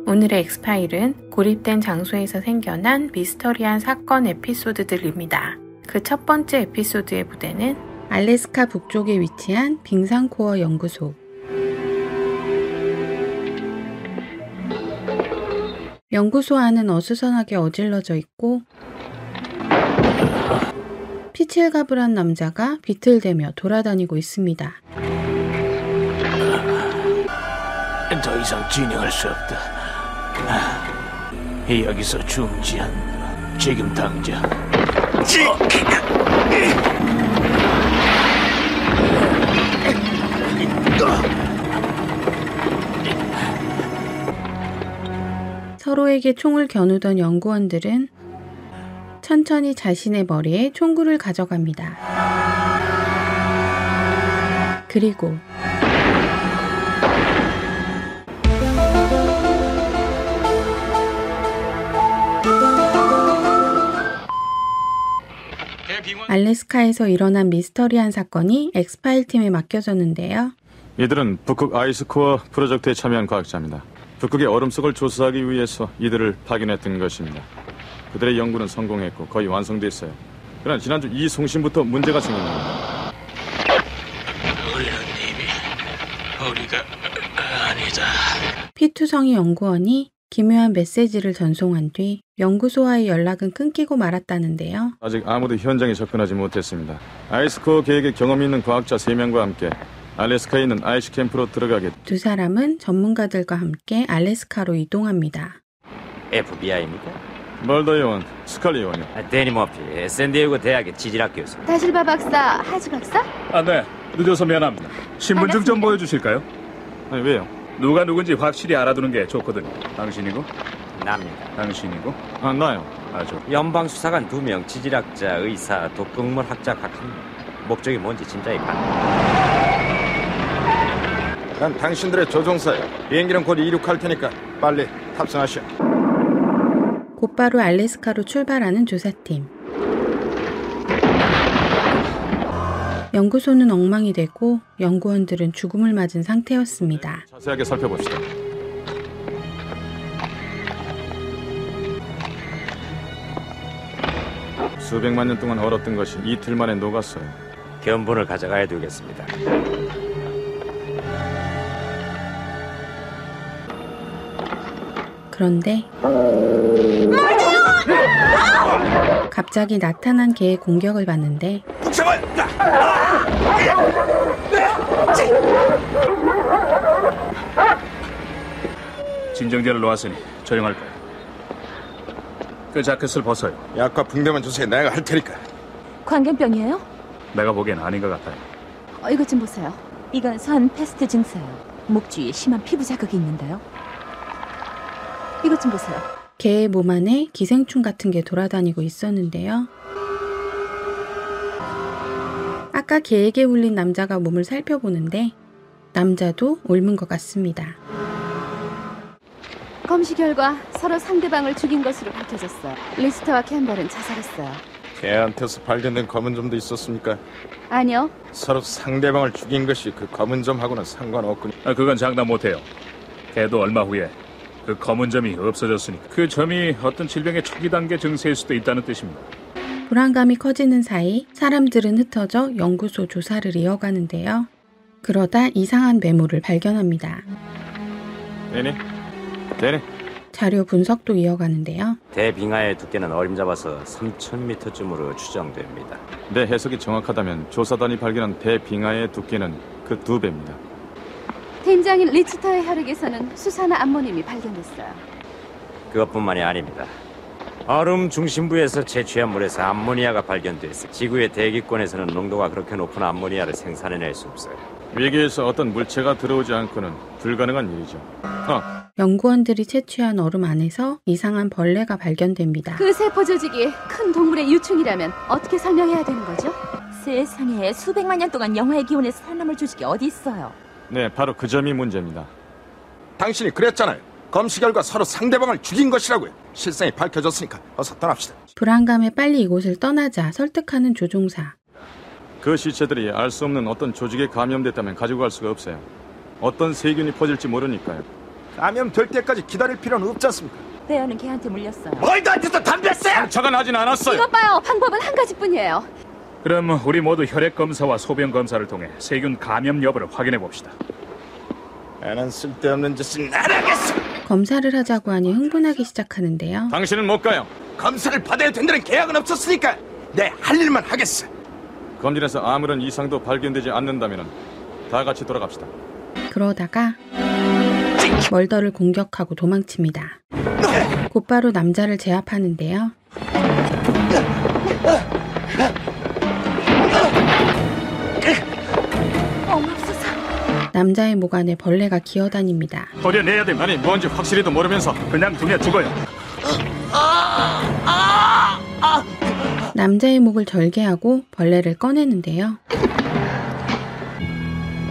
오늘의 엑스파일은 고립된 장소에서 생겨난 미스터리한 사건 에피소드들입니다. 그 첫 번째 에피소드의 부대는 알래스카 북쪽에 위치한 빙상코어 연구소. 연구소 안은 어수선하게 어질러져 있고 피칠가불한 남자가 비틀대며 돌아다니고 있습니다. 더 이상 진행할 수 없다. 여기서 중지한다. 지금 당장. 서로에게 총을 겨누던 연구원들은 천천히 자신의 머리에 총구를 가져갑니다. 그리고 알래스카에서 일어난 미스터리한 사건이 엑스파일 팀에 맡겨졌는데요. 이들은 북극 아이스코어 프로젝트에 참여한 과학자입니다. 북극의 얼음 속을 조사하기 위해서 이들을 파견했던 것입니다. 그들의 연구는 성공했고 거의 완성됐어요. 그러나 지난주 이송신부터 문제가 생긴 겁니다. 의원님이 우리가 아니다. 피투성이 연구원이 기묘한 메시지를 전송한 뒤 연구소와의 연락은 끊기고 말았다는데요. 아직 아무도 현장에 접근하지 못했습니다. 아이스코어 계획에 경험이 있는 과학자 3명과 함께 알래스카에 있는 아이스 캠프로 들어가게. 두 사람은 전문가들과 함께 알래스카로 이동합니다. FBI입니까? 멀더 의원, 스칼리 의원이요. 데니 머피, 샌디에이고 대학의 지질학 교수. 다실바 박사, 하지 박사? 네. 늦어서 미안합니다. 신분증 좀 보여주실까요? 아니, 왜요? 누가 누군지 확실히 알아두는 게 좋거든요. 당신이고? 납니다. 당신이고? 나요. 아주. 연방수사관 2명, 지질학자, 의사, 독극물 학자 각 1명. 목적이 뭔지 짐작이 가능합니다. 난 당신들의 조종사야. 비행기는 곧 이륙할 테니까 빨리 탑승하시오. 곧바로 알래스카로 출발하는 조사팀. 연구소는 엉망이 되고 연구원들은 죽음을 맞은 상태였습니다. 자세하게 살펴봅시다. 수백만 년 동안 얼었던 것이 이틀 만에 녹았어요. 견본을 가져가야 되겠습니다. 그런데 갑자기 나타난 개의 공격을 받는데 진정제를 놓았으니 조용할 거야. 그 자켓을 벗어요. 약과 붕대만 주세요. 내가 할 테니까. 광견병이에요? 내가 보기엔 아닌 것 같아요. 이것 좀 보세요. 이건 선 패스트 증세예요. 목 주위에 심한 피부 자극이 있는데요. 이것 좀 보세요. 개의 몸 안에 기생충 같은 게 돌아다니고 있었는데요. 아까 개에게 울린 남자가 몸을 살펴보는데 남자도 옮은 것 같습니다. 검시 결과 서로 상대방을 죽인 것으로 밝혀졌어요. 리스터와 캠벌은 자살했어요. 걔한테서 발견된 검은 점도 있었습니까? 아니요. 서로 상대방을 죽인 것이 그 검은 점하고는 상관없군요. 그건 장담 못해요. 걔도 얼마 후에 그 검은 점이 없어졌으니까. 그 점이 어떤 질병의 초기 단계 증세일 수도 있다는 뜻입니다. 불안감이 커지는 사이 사람들은 흩어져 연구소 조사를 이어가는데요. 그러다 이상한 메모를 발견합니다. 데니? 자료 분석도 이어가는데요. 대빙하의 두께는 어림잡아서 3,000m쯤으로 추정됩니다. 내 해석이 정확하다면 조사단이 발견한 대빙하의 두께는 그 2배입니다. 팀장인 리치터의 혈액에서는 수산화 암모늄이 발견됐어요. 그것뿐만이 아닙니다. 얼음 중심부에서 채취한 물에서 암모니아가 발견됐어. 지구의 대기권에서는 농도가 그렇게 높은 암모니아를 생산해낼 수 없어요. 외계에서 어떤 물체가 들어오지 않고는 불가능한 일이죠. 연구원들이 채취한 얼음 안에서 이상한 벌레가 발견됩니다. 그 세포 조직이 큰 동물의 유충이라면 어떻게 설명해야 되는 거죠? 세상에 수백만 년 동안 영하의 기온에 살아남을 조직이 어디 있어요? 네, 바로 그 점이 문제입니다. 당신이 그랬잖아요. 검시 결과 서로 상대방을 죽인 것이라고요. 실상이 밝혀졌으니까 어서 떠납시다. 불안감에 빨리 이곳을 떠나자 설득하는 조종사. 그 시체들이 알 수 없는 어떤 조직에 감염됐다면 가지고 갈 수가 없어요. 어떤 세균이 퍼질지 모르니까요. 감염될 때까지 기다릴 필요는 없지 않습니까? 배어는 걔한테 물렸어요. 뭘 너한테서 담배 쎄! 상처가 나진 않았어요. 이것 봐요. 방법은 한 가지뿐이에요. 그럼 우리 모두 혈액 검사와 소변 검사를 통해 세균 감염 여부를 확인해 봅시다. 나는 쓸데없는 짓은 안 하겠어. 검사를 하자고 하니 흥분하기 시작하는데요. 당신은 못 가요. 검사를 받아야 된다는 계약은 없었으니까 내 할 일만 하겠어. 검진에서 아무런 이상도 발견되지 않는다면 다 같이 돌아갑시다. 그러다가 멀더를 공격하고 도망칩니다. 곧바로 남자를 제압하는데요. 어맙소사. 남자의 목 안에 벌레가 기어다닙니다. 버려내야 됩니다. 아니 뭔지 확실히도 모르면서 그냥 두면 죽어요. 남자의 목을 절개하고 벌레를 꺼내는데요.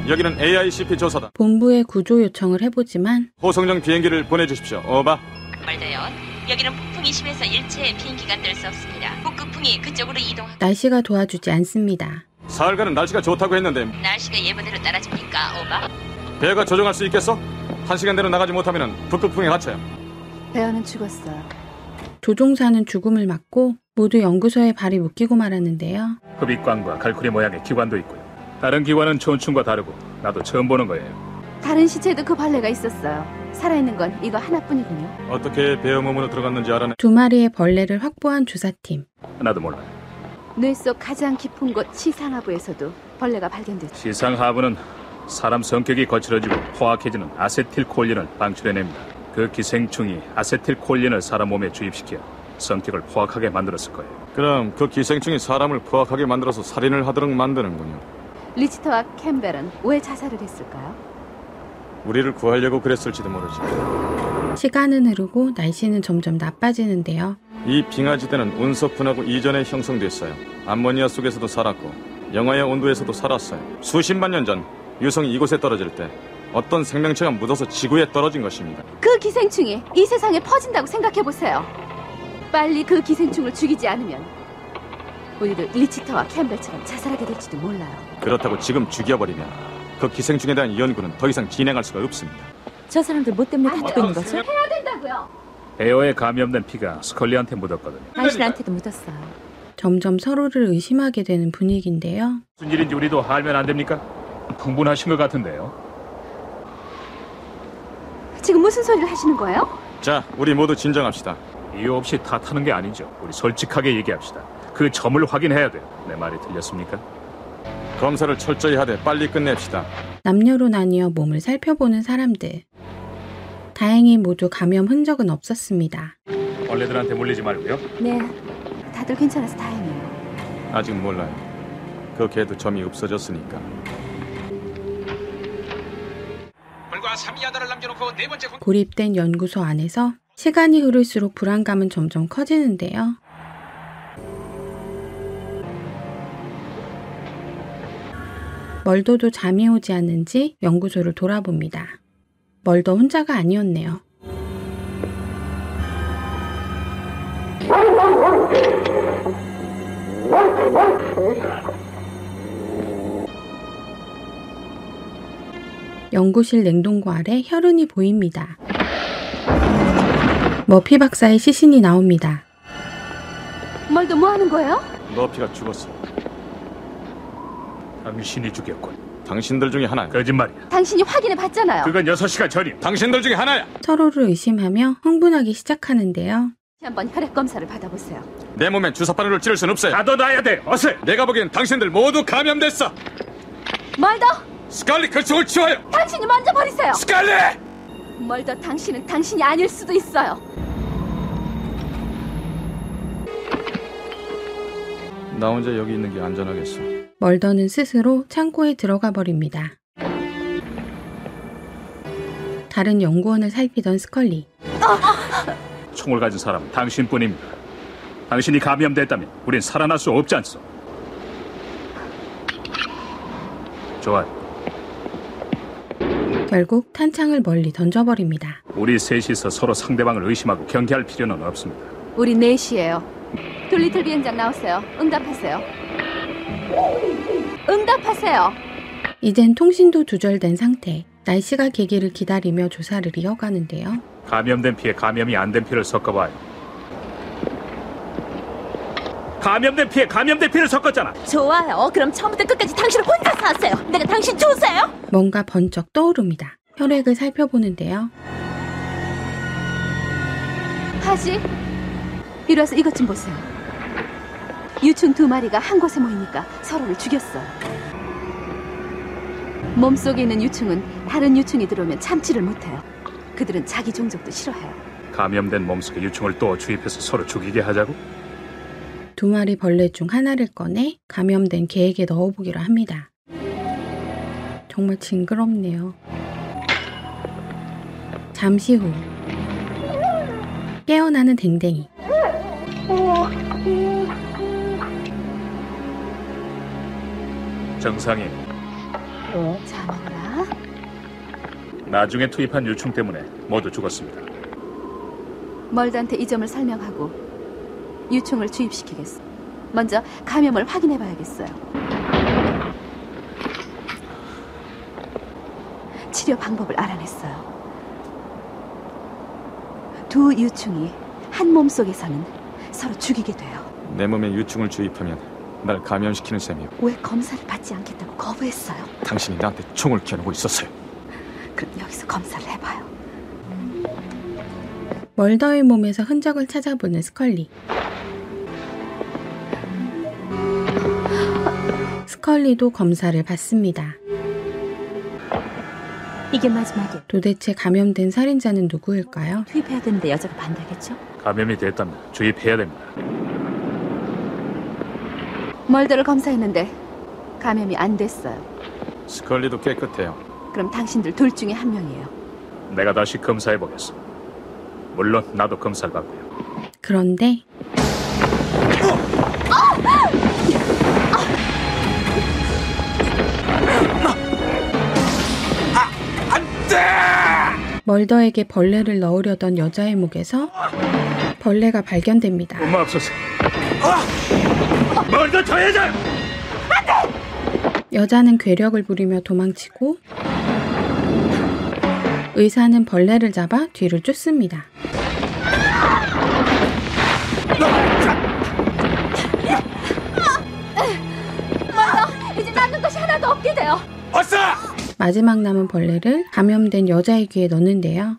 여기는 AICP 조사다. 본부에 구조 요청을 해보지만 호송정 비행기를 보내주십시오. 오바. 말대요. 여기는 폭풍이 심해서 일체 비행기가 뜰 수 없습니다. 북극풍이 그쪽으로 이동하고 날씨가 도와주지 않습니다. 사흘간은 날씨가 좋다고 했는데 날씨가 예보대로 따라집니까? 오바. 배가 조종할 수 있겠어? 1시간대로 나가지 못하면 북극풍에 갇혀요. 배어는 죽었어요. 조종사는 죽음을 맞고 모두 연구소에 발이 묶이고 말았는데요. 흡입관과 갈쿠리 모양의 기관도 있고요. 다른 기관은 촌충과 다르고 나도 처음 보는 거예요. 다른 시체에도 그 벌레가 있었어요. 살아있는 건 이거 하나뿐이군요. 어떻게 배어 몸으로 들어갔는지 알아내. 2마리의 벌레를 확보한 조사팀. 나도 몰라요. 뇌 속 가장 깊은 곳 시상하부에서도 벌레가 발견됐죠. 시상하부는 사람 성격이 거칠어지고 포악해지는 아세틸콜린을 방출해냅니다. 그 기생충이 아세틸콜린을 사람 몸에 주입시켜 성격을 포악하게 만들었을 거예요. 그럼 그 기생충이 사람을 포악하게 만들어서 살인을 하도록 만드는군요. 리치터와 캠벨은 왜 자살을 했을까요? 우리를 구하려고 그랬을지도 모르지. 시간은 흐르고 날씨는 점점 나빠지는데요. 이 빙하지대는 운석분하고 이전에 형성됐어요. 암모니아 속에서도 살았고 영하의 온도에서도 살았어요. 수십만 년 전 유성이 이곳에 떨어질 때 어떤 생명체가 묻어서 지구에 떨어진 것입니다. 그 기생충이 이 세상에 퍼진다고 생각해보세요. 빨리 그 기생충을 죽이지 않으면 우리도 리치터와 캠벨처럼 자살하게 될지도 몰라요. 그렇다고 지금 죽여버리면 그 기생충에 대한 연구는 더 이상 진행할 수가 없습니다. 저 사람들 뭐 때문에 다투고 있는 거죠? 해야 된다고요. 배어에 감염된 피가 스컬리한테 묻었거든요. 당신한테도 묻었어요. 점점 서로를 의심하게 되는 분위기인데요. 무슨 일인지 우리도 알면 안 됩니까? 흥분하신 것 같은데요. 지금 무슨 소리를 하시는 거예요? 자, 우리 모두 진정합시다. 이유 없이 탓하는 게 아니죠. 우리 솔직하게 얘기합시다. 그 점을 확인해야 돼요. 내 말이 들렸습니까? 검사를 철저히 하되 빨리 끝냅시다. 남녀로 나뉘어 몸을 살펴보는 사람들. 다행히 모두 감염 흔적은 없었습니다. 벌레들한테 물리지 말고요. 네, 다들 괜찮아서 다행이에요. 아직 몰라요. 그 개도 점이 없어졌으니까. 불과 3야드를 남겨놓고 네 번째 고립된 연구소 안에서 시간이 흐를수록 불안감은 점점 커지는데요. 멀더도 잠이 오지 않는지 연구소를 돌아봅니다. 멀더 혼자가 아니었네요. 연구실 냉동고 아래 혈흔이 보입니다. 머피 박사의 시신이 나옵니다. 멀더 뭐 하는 거예요? 머피가 죽었어. 당신이 죽였군. 당신들 중에 하나야. 거짓말이야. 당신이 확인해 봤잖아요. 그건 6시간 전이야. 당신들 중에 하나야. 서로를 의심하며 흥분하기 시작하는데요. 한번 혈액 검사를 받아보세요. 내 몸에 주사바늘을 찌를 순 없어요. 가둬놔야 돼. 어서. 내가 보기엔 당신들 모두 감염됐어. 멀더! 스칼리 그 총을 치워요. 당신이 먼저 버리세요. 스칼리! 멀더, 당신은 당신이 아닐 수도 있어요. 나 혼자 여기 있는 게 안전하겠어. 멀더는 스스로 창고에 들어가 버립니다. 다른 연구원을 살피던 스컬리. 총을 가진 사람은 당신뿐입니다. 당신이 감염됐다면 우린 살아날 수 없지 않소. 좋아요. 결국 탄창을 멀리 던져버립니다. 우리 셋이서 서로 상대방을 의심하고 경계할 필요는 없습니다. 우리 넷이에요. 돌리틀 비행장 나오세요. 응답하세요. 응답하세요. 이젠 통신도 두절된 상태. 날씨가 개기를 기다리며 조사를 이어가는데요. 감염된 피에 감염이 안 된 피를 섞어봐요. 감염된 피에 감염된 피를 섞었잖아. 좋아요. 그럼 처음부터 끝까지 당신을 혼자서 하세요. 내가 당신 조사요? 뭔가 번쩍 떠오릅니다. 혈액을 살펴보는데요. 하지. 이리 와서 이것 좀 보세요. 유충 2마리가 한 곳에 모이니까 서로를 죽였어요. 몸속에 있는 유충은 다른 유충이 들어오면 참지를 못해요. 그들은 자기 종족도 싫어해요. 감염된 몸속에 유충을 또 주입해서 서로 죽이게 하자고? 2마리 벌레 중 하나를 꺼내 감염된 개에게 넣어보기로 합니다. 정말 징그럽네요. 잠시 후 깨어나는 댕댕이. 정상인, 자, 먹어라. 나중에 투입한 유충 때문에 모두 죽었습니다. 멀드한테 이 점을 설명하고 유충을 주입시키겠어. 먼저 감염을 확인해봐야겠어요. 치료 방법을 알아냈어요. 2 유충이 한 몸 속에서는 서로 죽이게 돼요. 내 몸에 유충을 주입하면 날 감염시키는 셈이요. 왜 검사를 받지 않겠다고 거부했어요? 당신이 나한테 총을 겨누고 있었어요. 그럼 여기서 검사를 해봐요. 멀더의 몸에서 흔적을 찾아보는 스컬리. 스컬리도 검사를 받습니다. 이게 마지막이에요. 도대체 감염된 살인자는 누구일까요? 투입해야 되는데 여자가 반대하겠죠? 감염이 됐다면 주입해야 됩니다. 멀더를 검사했는데 감염이 안 됐어요. 스컬리도 깨끗해요. 그럼 당신들 둘 중에 한 명이에요. 내가 다시 검사해보겠어. 물론 나도 검사를 받고요. 그런데 멀더에게 벌레를 넣으려던 여자의 목에서 벌레가 발견됩니다. 고마옵소서. 멀더 저 여자! 여자는 괴력을 부리며 도망치고 의사는 벌레를 잡아 뒤를 쫓습니다. 이제 남는 것이 하나도 없게 돼요. 어서! 마지막 남은 벌레를 감염된 여자의 귀에 넣는데요.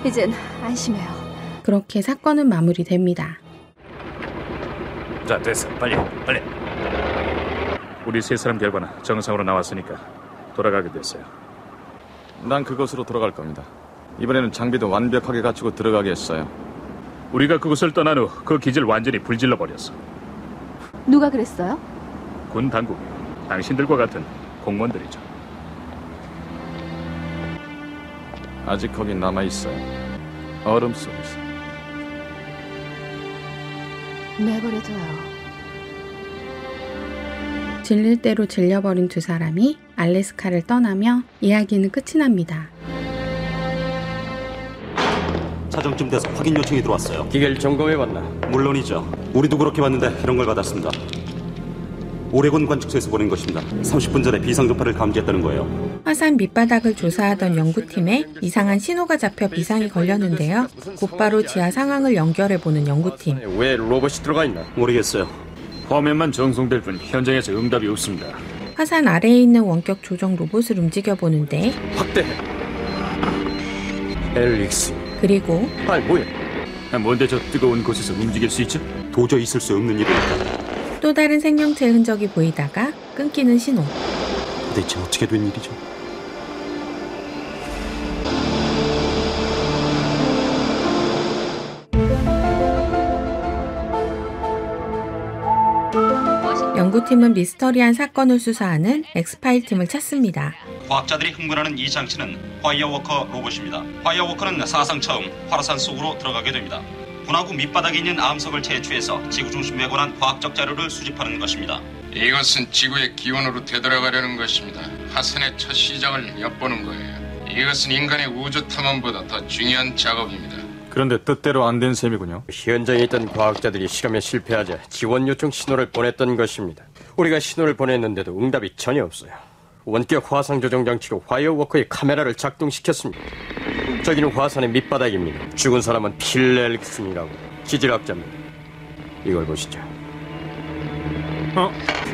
이젠 안심해요. 그렇게 사건은 마무리됩니다. 자, 됐어. 빨리. 우리 3사람 결과는 정상으로 나왔으니까 돌아가게 됐어요. 난 그곳으로 돌아갈 겁니다. 이번에는 장비도 완벽하게 갖추고 들어가겠어요. 우리가 그곳을 떠난 후 그 기지를 완전히 불질러 버렸어. 누가 그랬어요? 군 당국이요. 당신들과 같은 공무원들이죠. 아직 거기 남아있어요. 얼음 속에서. 내버려둬요. 질릴 대로 질려버린 2사람이 알래스카를 떠나며 이야기는 끝이 납니다. 차정쯤 돼서 확인 요청이 들어왔어요. 기계를 점검해봤나? 물론이죠. 우리도 그렇게 봤는데 이런 걸 받았습니다. 오레곤 관측소에서 보낸 것입니다. 30분 전에 비상전파를 감지했다는 거예요. 화산 밑바닥을 조사하던 연구팀에 이상한 신호가 잡혀 비상이 걸렸는데요. 곧바로 지하 상황을 연결해보는 연구팀. 왜 로봇이 들어가 있나? 모르겠어요. 화면만 정송될 뿐 현장에서 응답이 없습니다. 화산 아래에 있는 원격 조정 로봇을 움직여보는데 확대해. 엘릭스. 그리고 뭐야? 뭔데 저 뜨거운 곳에서 움직일 수 있죠? 도저히 있을 수 없는 일이니까. 또 다른 생명체의 흔적이 보이다가 끊기는 신호. 대체 어떻게 된 일이죠? 연구팀은 미스터리한 사건을 수사하는 엑스파일 팀을 찾습니다. 과학자들이 흥분하는 이 장치는 파이어워커 로봇입니다. 파이어워커는 사상 처음 화산산 속으로 들어가게 됩니다. 분화구 밑바닥에 있는 암석을 채취해서 지구 중심에 관한 과학적 자료를 수집하는 것입니다. 이것은 지구의 기원으로 되돌아가려는 것입니다. 화산의 첫 시작을 엿보는 거예요. 이것은 인간의 우주 탐험보다 더 중요한 작업입니다. 그런데 뜻대로 안 된 셈이군요. 현장에 있던 과학자들이 실험에 실패하자 지원 요청 신호를 보냈던 것입니다. 우리가 신호를 보냈는데도 응답이 전혀 없어요. 원격 화상 조정 장치로 화이어워커의 카메라를 작동시켰습니다. 저기는 화산의 밑바닥입니다. 죽은 사람은 필 앨슨이라고 지질학자입니다. 이걸 보시죠.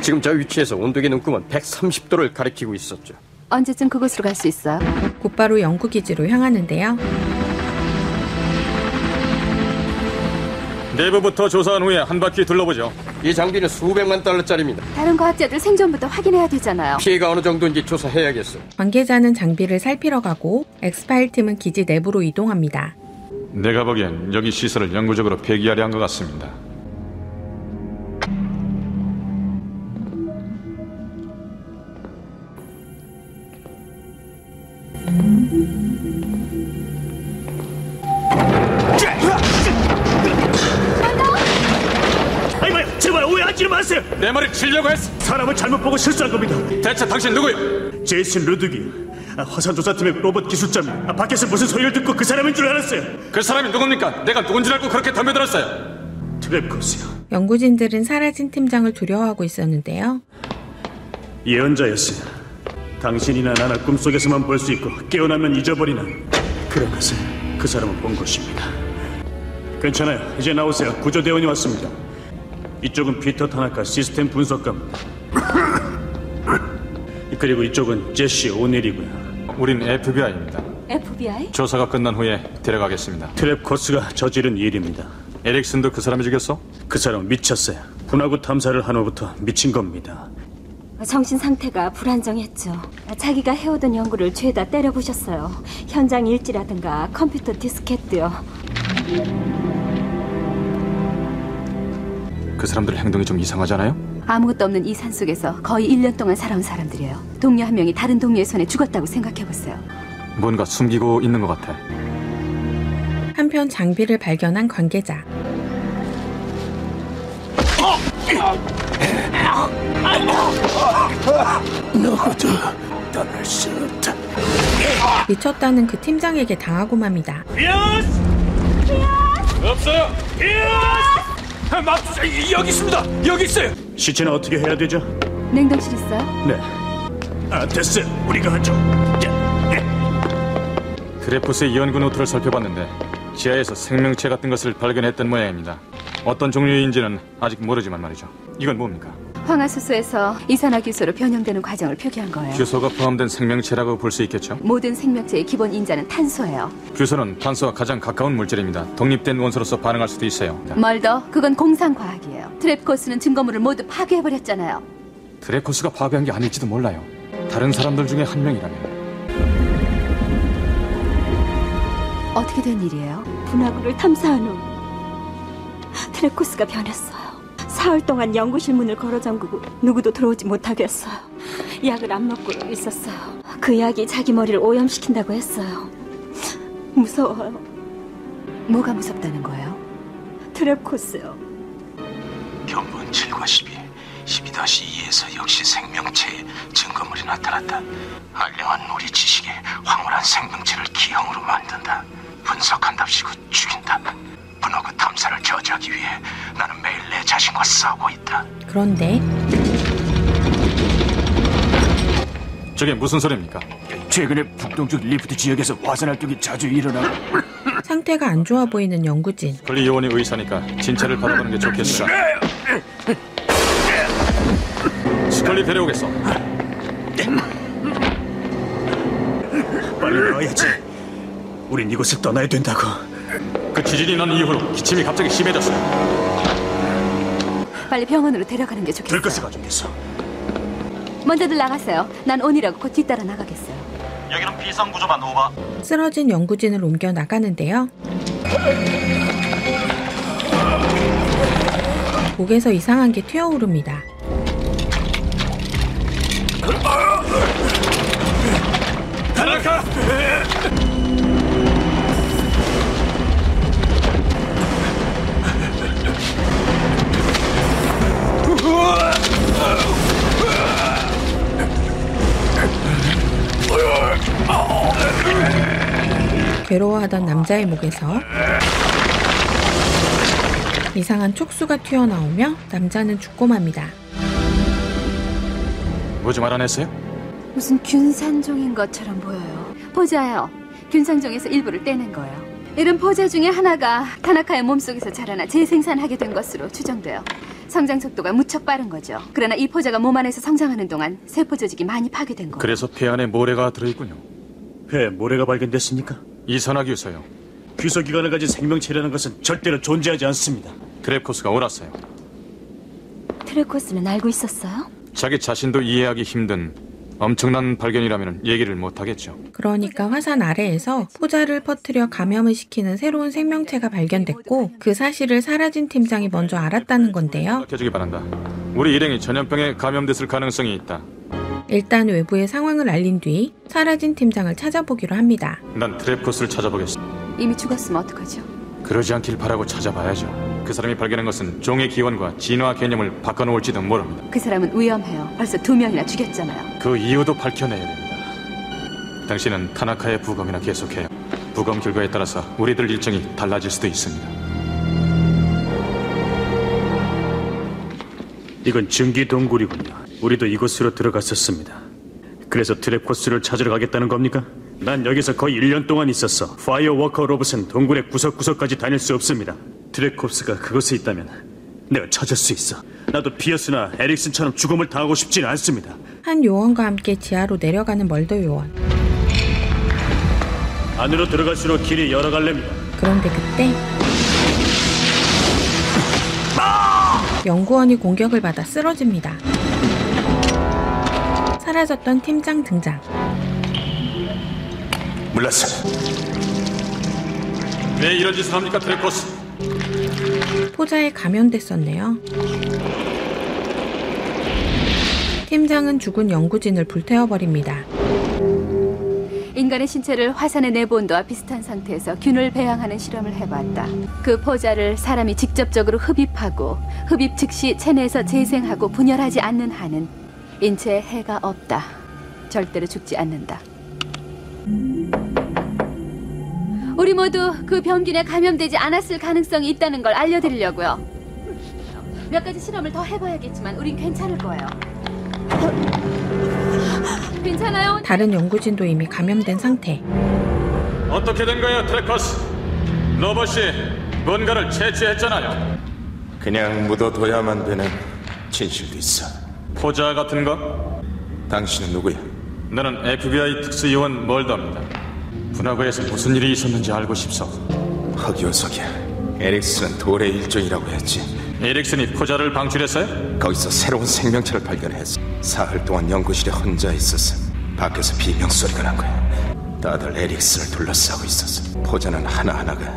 지금 저 위치에서 온도계 눈금은 130도를 가리키고 있었죠. 언제쯤 그곳으로 갈 수 있어요? 곧바로 연구기지로 향하는데요. 내부부터 조사한 후에 한 바퀴 둘러보죠. 이 장비는 수백만 달러짜리입니다. 다른 과학자들 생존부터 확인해야 되잖아요. 피해가 어느 정도인지 조사해야겠어. 관계자는 장비를 살피러 가고 엑스파일 팀은 기지 내부로 이동합니다. 내가 보기엔 여기 시설을 영구적으로 폐기하려 한 것 같습니다. 제발 오해하지 마세요. 내 말을 치려고 했어. 사람을 잘못 보고 실수한 겁니다. 대체 당신 누구예요? 제이슨 루드기, 화산조사팀의 로봇 기술자입니다. 밖에서 무슨 소리를 듣고 그 사람인 줄 알았어요. 그 사람이 누굽니까? 내가 누군 줄 알고 그렇게 덤벼들었어요. 트랩코스요. 연구진들은 사라진 팀장을 두려워하고 있었는데요. 예언자였어요. 당신이나 나나 꿈속에서만 볼 수 있고 깨어나면 잊어버리는 그런 것을 그 사람은 본 것입니다. 괜찮아요. 이제 나오세요. 구조대원이 왔습니다. 이쪽은 피터 타나카 시스템 분석가입니다. 그리고 이쪽은 제시 오닐이고요. 우린 FBI입니다. FBI? 조사가 끝난 후에 데려가겠습니다. 트랩코스가 저지른 일입니다. 에릭슨도 그 사람이 죽였어? 그 사람 미쳤어요. 분화구 탐사를 한 후부터 미친 겁니다. 정신 상태가 불안정했죠. 자기가 해오던 연구를 죄다 때려부셨어요. 현장 일지라든가 컴퓨터 디스켓도요. 그 사람들 행동이 좀 이상하잖아요? 아무것도 없는 이 산속에서 거의 1년 동안 살아온 사람들이에요. 동료 한 명이 다른 동료의 손에 죽었다고 생각해보세요. 뭔가 숨기고 있는 것 같아. 한편 장비를 발견한 관계자. 누구도 떠날 수 없다. 미쳤다는 그 팀장에게 당하고 맙니다. 없어요. 맙소사 여기 있습니다. 여기 있어요. 시체는 어떻게 해야 되죠? 냉동실 있어요? 네. 됐어요. 우리가 하죠. 트레포스의 연구 노트를 살펴봤는데 지하에서 생명체 같은 것을 발견했던 모양입니다. 어떤 종류인지는 아직 모르지만 말이죠. 이건 뭡니까? 황화수소에서 이산화규소로 변형되는 과정을 표기한 거예요. 규소가 포함된 생명체라고 볼 수 있겠죠? 모든 생명체의 기본 인자는 탄소예요. 규소는 탄소와 가장 가까운 물질입니다. 독립된 원소로서 반응할 수도 있어요. 멀더, 그건 공상과학이에요. 트랩코스는 증거물을 모두 파괴해버렸잖아요. 트레코스가 파괴한 게 아닐지도 몰라요. 다른 사람들 중에 한 명이라면. 어떻게 된 일이에요? 분화구를 탐사한 후 트레코스가 변했어요. 사흘 동안 연구실 문을 걸어 잠그고 누구도 들어오지 못하게 했어요. 약을 안 먹고 있었어요. 그 약이 자기 머리를 오염시킨다고 했어요. 무서워요. 뭐가 무섭다는 거예요? 트랩코스요. 견본 7과 12, 12-2에서 역시 생명체의 증거물이 나타났다. 알량한 우리 지식에 황홀한 생명체를 기형으로 만든다. 분석한답시고 죽인다. 분화구 탐사를 저지하기 위해 나는 매일 내 자신과 싸우고 있다. 그런데 저게 무슨 소리입니까? 최근에 북동쪽 리프트 지역에서 화산 활동이 자주 일어나고 상태가 안 좋아 보이는 연구진. 클리 요원이 의사니까 진찰을 받아보는 게 좋겠어. 스컬리 데려오겠어. 빨리 나와야지. 우린 이곳을 떠나야 된다고. 그 지진이 난 이후로 기침이 갑자기 심해졌어요. 빨리 병원으로 데려가는 게 좋겠어요. 들것을 가져오겠어. 먼저들 나가세요. 난 온이라고 곧 뒤따라 나가겠어요. 여기는 비상구조반 오바. 쓰러진 연구진을 옮겨 나가는데요. 목에서 이상한 게 튀어오릅니다. 타나카! 괴로워하던 남자의 목에서 이상한 촉수가 튀어나오며 남자는 죽고 맙니다. 뭐 좀 알아냈어요? 무슨 균산종인 것처럼 보여요. 포자예요. 균산종에서 일부를 떼낸 거예요. 이런 포자 중에 하나가 타나카의 몸속에서 자라나 재생산하게 된 것으로 추정돼요. 성장 속도가 무척 빠른 거죠. 그러나 이 포자가 몸 안에서 성장하는 동안 세포 조직이 많이 파괴된 거예요. 그래서 폐 안에 모래가 들어있군요. 폐에 모래가 발견됐습니까? 이산화규소요. 규소기관을 가진 생명체라는 것은 절대로 존재하지 않습니다. 트랩코스가 옳았어요. 트레코스는 알고 있었어요? 자기 자신도 이해하기 힘든 엄청난 발견이라면 얘기를 못하겠죠. 그러니까 화산 아래에서 포자를 퍼뜨려 감염을 시키는 새로운 생명체가 발견됐고 그 사실을 사라진 팀장이 먼저 알았다는 건데요. 해주기 바란다. 우리 일행이 전염병에 감염됐을 가능성이 있다. 일단 외부의 상황을 알린 뒤 사라진 팀장을 찾아보기로 합니다. 난 트랩코스를 찾아보겠어. 이미 죽었으면 어떡하죠? 그러지 않길 바라고 찾아봐야죠. 그 사람이 발견한 것은 종의 기원과 진화 개념을 바꿔놓을지도 모릅니다. 그 사람은 위험해요. 벌써 2명이나 죽였잖아요. 그 이유도 밝혀내야 됩니다. 당신은 타나카의 부검이나 계속해요. 부검 결과에 따라서 우리들 일정이 달라질 수도 있습니다. 이건 증기 동굴이군요. 우리도 이곳으로 들어갔었습니다. 그래서 트랩코스를 찾으러 가겠다는 겁니까? 난 여기서 거의 1년 동안 있었어. 파이어워커 로봇은 동굴의 구석구석까지 다닐 수 없습니다. 트랩코스가 그곳에 있다면 내가 찾을 수 있어. 나도 피어스나 에릭슨처럼 죽음을 당하고 싶지는 않습니다. 한 요원과 함께 지하로 내려가는 멀더 요원. 안으로 들어갈수록 길이 여러 갈래입니다. 그런데 그때 연구원이 공격을 받아 쓰러집니다. 사라졌던 팀장 등장. 물러서. 왜 이런 짓을 합니까, 트랩코스? 포자에 감염됐었네요. 팀장은 죽은 연구진을 불태워버립니다. 인간의 신체를 화산의 내부 온도와 비슷한 상태에서 균을 배양하는 실험을 해봤다. 그 포자를 사람이 직접적으로 흡입하고 흡입 즉시 체내에서 재생하고 분열하지 않는 한은 인체에 해가 없다. 절대로 죽지 않는다. 우리 모두 그 병균에 감염되지 않았을 가능성이 있다는 걸 알려드리려고요. 몇 가지 실험을 더 해봐야겠지만 우린 괜찮을 거예요. 괜찮아요? 다른 연구진도 이미 감염된 상태. 어떻게 된 거예요, 트래커스? 로봇이 뭔가를 채취했잖아요. 그냥 묻어둬야만 되는 진실도 있어. 포자 같은 거? 당신은 누구야? 나는 FBI 특수요원 멀더입니다. 분화구에서 무슨 일이 있었는지 알고 싶소. 흑요석이야. 에릭슨은 돌의 일종이라고 했지. 에릭슨이 포자를 방출했어요? 거기서 새로운 생명체를 발견했어. 사흘 동안 연구실에 혼자 있었어. 밖에서 비명소리가 난 거야. 다들 에릭슨을 둘러싸고 있었어. 포자는 하나하나가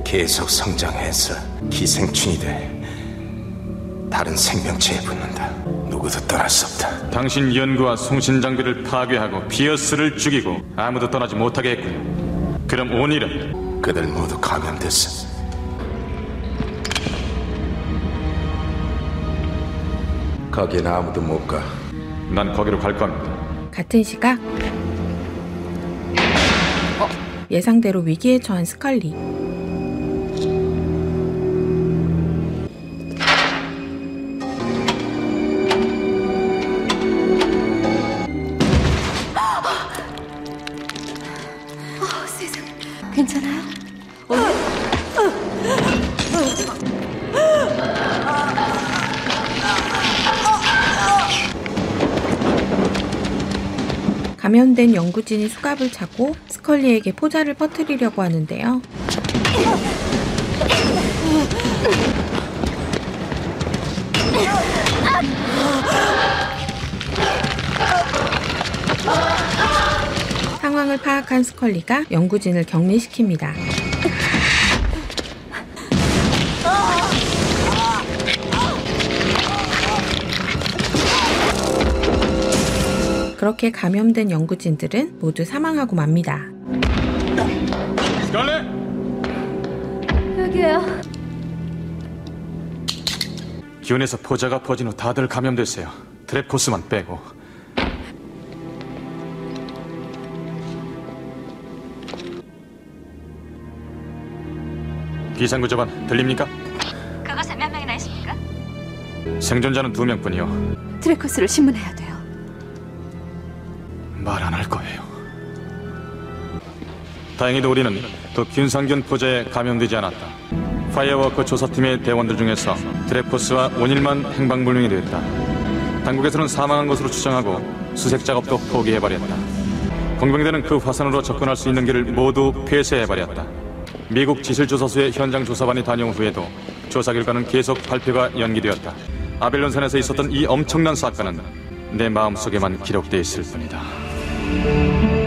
계속 성장해서 기생충이 돼 다른 생명체에 붙는다. 누구도 떠날 수 없다. 당신 연구와 송신 장비를 파괴하고 피어스를 죽이고 아무도 떠나지 못하게 했군요. 그럼 오늘은 그들 모두 감염됐어. 거긴 아무도 못 가. 난 거기로 갈 겁니다. 같은 시각 예상대로 위기에 처한 스컬리. 세상에. 괜찮아요? 감염된 연구진이 수갑을 차고 스컬리에게 포자를 퍼뜨리려고 하는데요. 상황을 파악한 스컬리가 연구진을 격리시킵니다. 그렇게 감염된 연구진들은 모두 사망하고 맙니다. 스컬리! 여기요. 기온에서 포자가 퍼진 후 다들 감염됐어요. 트랩코스만 빼고. 비상구조반 들립니까? 그곳에 몇 명이나 있습니까? 생존자는 2명뿐이요. 트래커스를 신문해야 돼요. 다행히도 우리는 그 균상균 포자에 감염되지 않았다. 파이어워커 조사팀의 대원들 중에서 드레포스와 온일만 행방불명이 되었다. 당국에서는 사망한 것으로 추정하고 수색 작업도 포기해버렸다. 공병대는 그 화산으로 접근할 수 있는 길을 모두 폐쇄해버렸다. 미국 지실조사소의 현장 조사반이 다녀온 후에도 조사 결과는 계속 발표가 연기되었다. 아벨론산에서 있었던 이 엄청난 사건은 내 마음속에만 기록되어 있을 뿐이다.